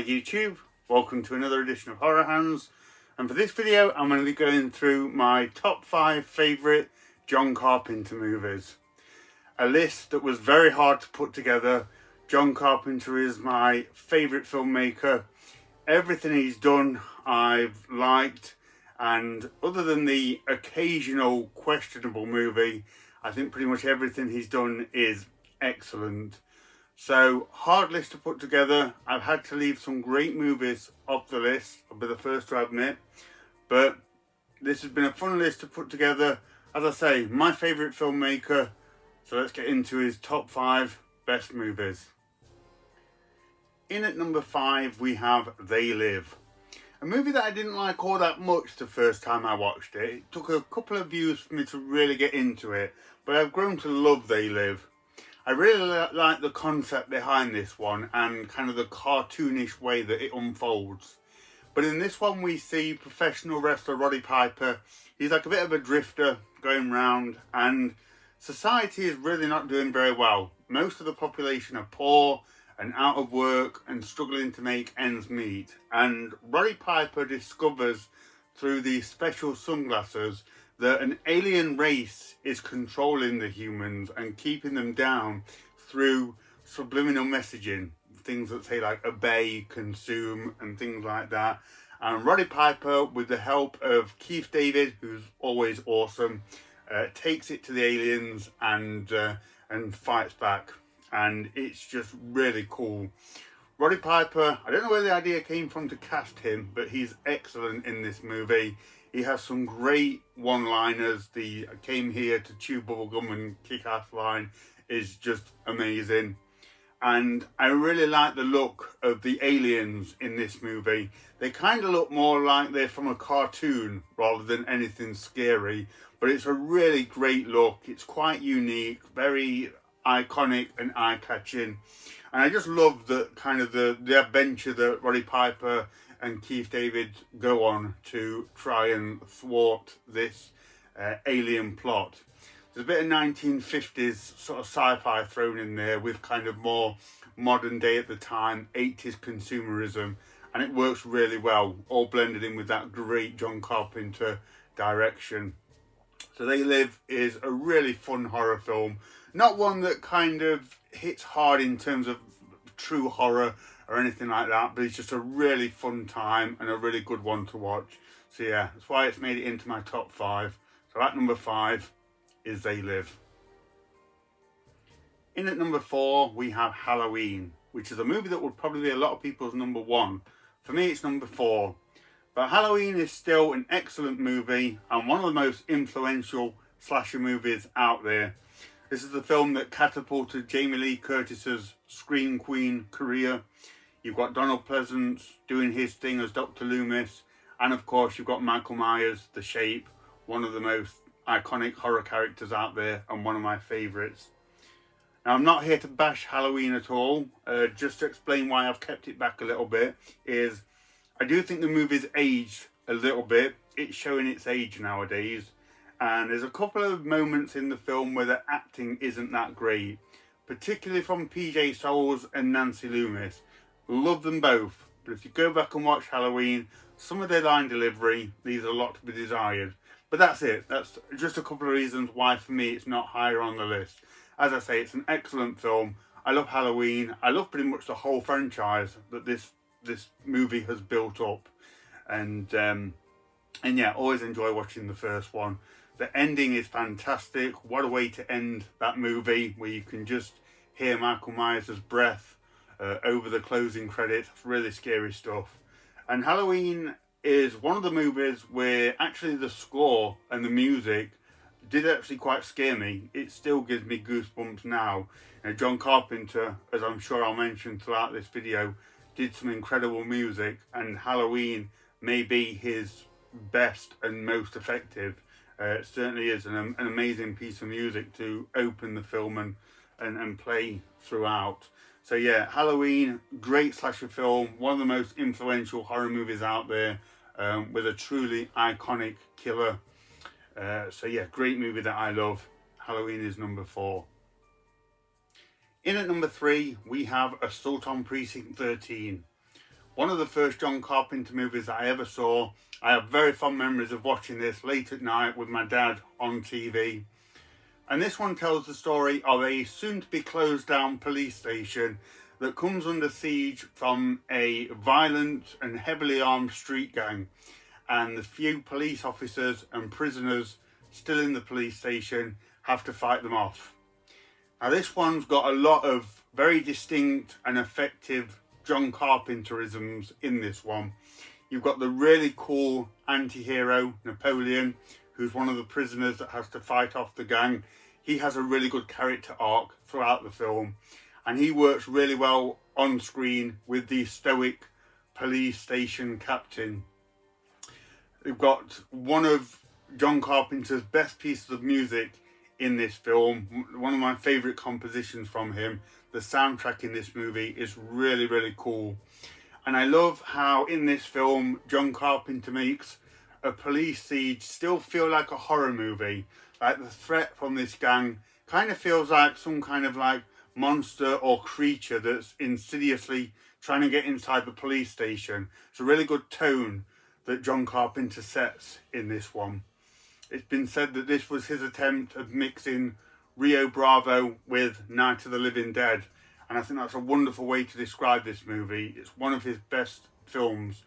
Hi YouTube, welcome to another edition of Horror Hands, and for this video I'm going to be going through my top 5 favourite John Carpenter movies. A list that was very hard to put together. John Carpenter is my favourite filmmaker. Everything he's done I've liked, and other than the occasional questionable movie, I think pretty much everything he's done is excellent. So, hard list to put together. I've had to leave some great movies off the list, I'll be the first to admit. But this has been a fun list to put together. As I say, my favourite filmmaker. So let's get into his top 5 best movies. In at number 5 we have They Live. A movie that I didn't like all that much the first time I watched it. It took a couple of views for me to really get into it. But I've grown to love They Live. I really like the concept behind this one and kind of the cartoonish way that it unfolds. But in this one we see professional wrestler Roddy Piper. He's like a bit of a drifter going round, and society is really not doing very well. Most of the population are poor and out of work and struggling to make ends meet. And Roddy Piper discovers through these special sunglasses that an alien race is controlling the humans and keeping them down through subliminal messaging. Things that say like obey, consume and things like that. And Roddy Piper, with the help of Keith David, who's always awesome, takes it to the aliens and fights back. And it's just really cool. Roddy Piper, I don't know where the idea came from to cast him, but he's excellent in this movie. He has some great one-liners. The came here to chew bubblegum and kick ass line is just amazing. And I really like the look of the aliens in this movie. They kind of look more like they're from a cartoon rather than anything scary. But it's a really great look. It's quite unique, very iconic and eye-catching. And I just love the kind of the adventure that Roddy Piper and Keith David go on to try and thwart this alien plot. There's a bit of 1950s sort of sci-fi thrown in there with kind of more modern day at the time, 80s consumerism, and it works really well, all blended in with that great John Carpenter direction. So They Live is a really fun horror film, not one that kind of hits hard in terms of true horror or anything like that, but it's just a really fun time and a really good one to watch. So yeah, that's why it's made it into my top 5. So at number 5 is They Live. In at number 4 we have Halloween, which is a movie that would probably be a lot of people's number 1. For me it's number 4. But Halloween is still an excellent movie and one of the most influential slasher movies out there. This is the film that catapulted Jamie Lee Curtis's Scream Queen career. You've got Donald Pleasance doing his thing as Dr. Loomis. And of course you've got Michael Myers, The Shape, one of the most iconic horror characters out there and one of my favourites. Now I'm not here to bash Halloween at all. Just to explain why I've kept it back a little bit is I do think the movie's aged a little bit. It's showing its age nowadays. And there's a couple of moments in the film where the acting isn't that great. Particularly from PJ Soles and Nancy Loomis. Love them both. But if you go back and watch Halloween, some of their line delivery leaves a lot to be desired. But that's it. That's just a couple of reasons why for me it's not higher on the list. As I say, it's an excellent film. I love Halloween. I love pretty much the whole franchise that this movie has built up. And yeah, always enjoy watching the first one. The ending is fantastic. What a way to end that movie, where you can just hear Michael Myers' breath over the closing credits. It's really scary stuff. And Halloween is one of the movies where actually the score and the music did actually quite scare me. It still gives me goosebumps now. John Carpenter, as I'm sure I'll mention throughout this video, did some incredible music, and Halloween may be his best and most effective. It certainly is an amazing piece of music to open the film and play throughout. So yeah, Halloween, great slasher film, one of the most influential horror movies out there, with a truly iconic killer. So yeah, great movie that I love. Halloween is number 4. In at number 3, we have Assault on Precinct XIII. one of the first John Carpenter movies that I ever saw. I have very fond memories of watching this late at night with my dad on TV. And this one tells the story of a soon-to-be closed down police station that comes under siege from a violent and heavily armed street gang, and the few police officers and prisoners still in the police station have to fight them off. Now this one's got a lot of very distinct and effective John Carpenterisms in this one. You've got the really cool anti-hero Napoleon, who's one of the prisoners that has to fight off the gang. He has a really good character arc throughout the film, and he works really well on screen with the stoic police station captain. We've got one of John Carpenter's best pieces of music in this film, one of my favourite compositions from him. The soundtrack in this movie is really, really cool. And I love how in this film, John Carpenter makes a police siege still feel like a horror movie. Like the threat from this gang kind of feels like some kind of like monster or creature that's insidiously trying to get inside the police station. It's a really good tone that John Carpenter sets in this one. It's been said that this was his attempt of mixing Rio Bravo with Night of the Living Dead, and I think that's a wonderful way to describe this movie. It's one of his best films.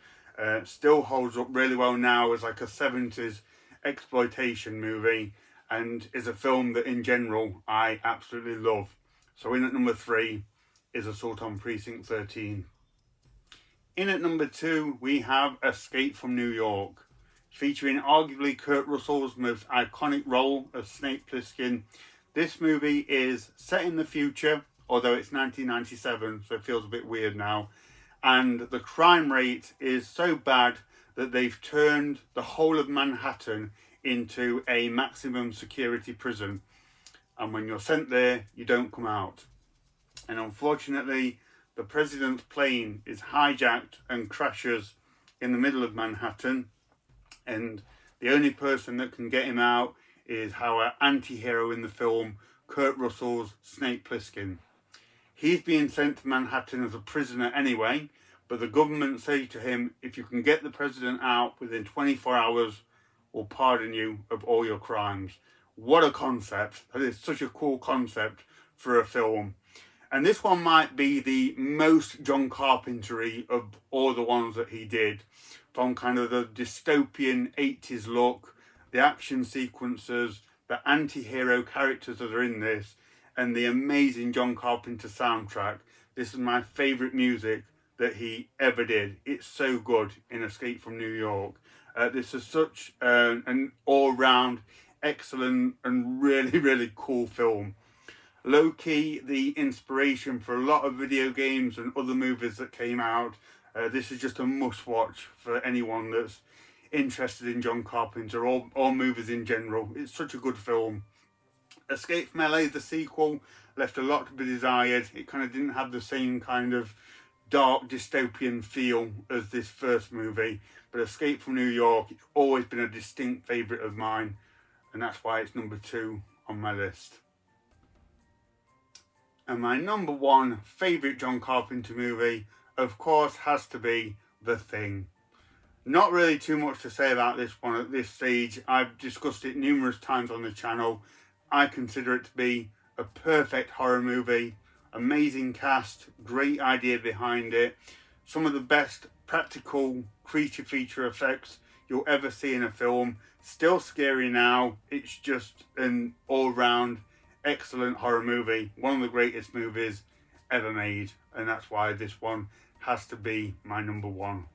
Still holds up really well now as like a 70s exploitation movie, and is a film that in general I absolutely love. So in at number 3 is Assault on Precinct 13. In at number 2 we have Escape from New York, featuring arguably Kurt Russell's most iconic role as Snake Plissken. This movie is set in the future, although it's 1997, so it feels a bit weird now. And the crime rate is so bad that they've turned the whole of Manhattan into a maximum security prison. And when you're sent there, you don't come out. And unfortunately, the president's plane is hijacked and crashes in the middle of Manhattan. And the only person that can get him out is our anti-hero in the film, Kurt Russell's Snake Plissken. He's being sent to Manhattan as a prisoner anyway, but the government say to him, if you can get the president out within 24 hours, we'll pardon you of all your crimes. What a concept. That is such a cool concept for a film. And this one might be the most John Carpenter-y of all the ones that he did. From kind of the dystopian 80s look, the action sequences, the anti-hero characters that are in this, and the amazing John Carpenter soundtrack. This is my favourite music that he ever did. It's so good in Escape from New York. This is such an all-round excellent and really, really cool film. Low-key, the inspiration for a lot of video games and other movies that came out. This is just a must-watch for anyone that's interested in John Carpenter or movies in general. It's such a good film. Escape from LA, the sequel, left a lot to be desired. It kind of didn't have the same kind of dark dystopian feel as this first movie. But Escape from New York, it's always been a distinct favourite of mine. And that's why it's number 2 on my list. And my number 1 favourite John Carpenter movie, of course, has to be The Thing. Not really too much to say about this one at this stage. I've discussed it numerous times on the channel. I consider it to be a perfect horror movie. Amazing cast, great idea behind it. Some of the best practical creature feature effects you'll ever see in a film. Still scary now. It's just an all-round excellent horror movie. One of the greatest movies ever made. And that's why this one has to be my number 1.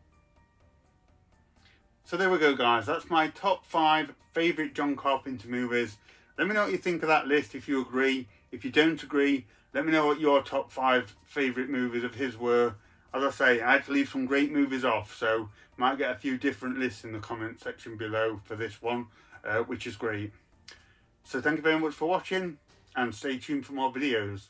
So there we go, guys. That's my top 5 favourite John Carpenter movies. Let me know what you think of that list, if you agree. If you don't agree, let me know what your top 5 favourite movies of his were. As I say, I had to leave some great movies off, so might get a few different lists in the comment section below for this one, which is great. So thank you very much for watching, and stay tuned for more videos.